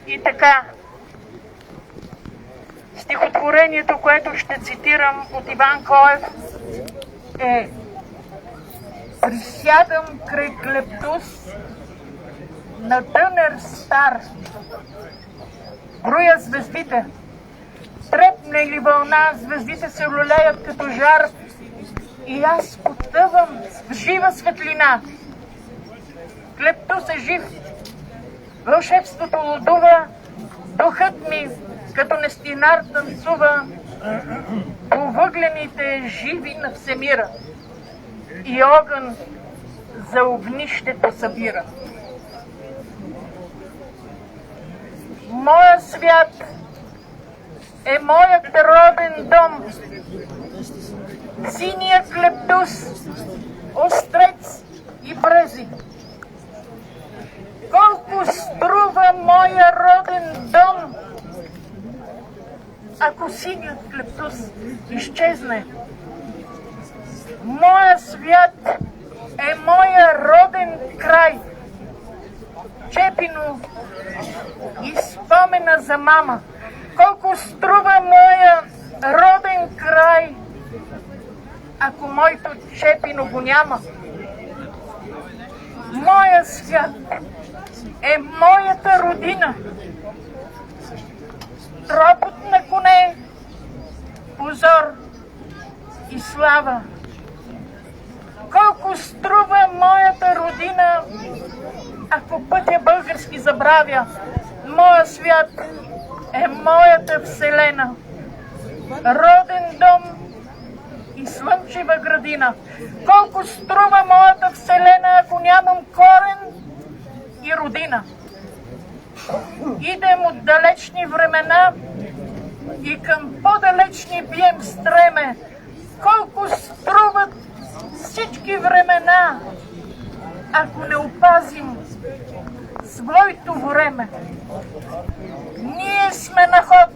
И така, стихотворението, което ще цитирам от Иван Коев е: присядам край клептус на дънер стар, броя звездите, трепне ли вълна, звездите се люлеят като жар и аз потъвам в жива светлина. Клептус е жив, вълшебството лудува, духът ми като нестинар танцува по въглените живи на всемира и огън за огнището събира. Моя свят е моят роден дом, синия клептус, острец и брези. Колко струва моя роден дом, ако синият клептус изчезне? Моя свят е моя роден край, Чепино и спомена за мама. Колко струва моя роден край, ако моето Чепино го няма? Моя свят е моята родина, тропот на коне, позор и слава. Колко струва моята родина, ако пътя български забравя? Моя свят е моята вселена, роден дом и слънчева градина. Колко струва моята вселена, ако нямам корен и родина? Идем от далечни времена и към по-далечни бием стреме. Колко струват всички времена, ако не опазим своето време? Ние сме на ход.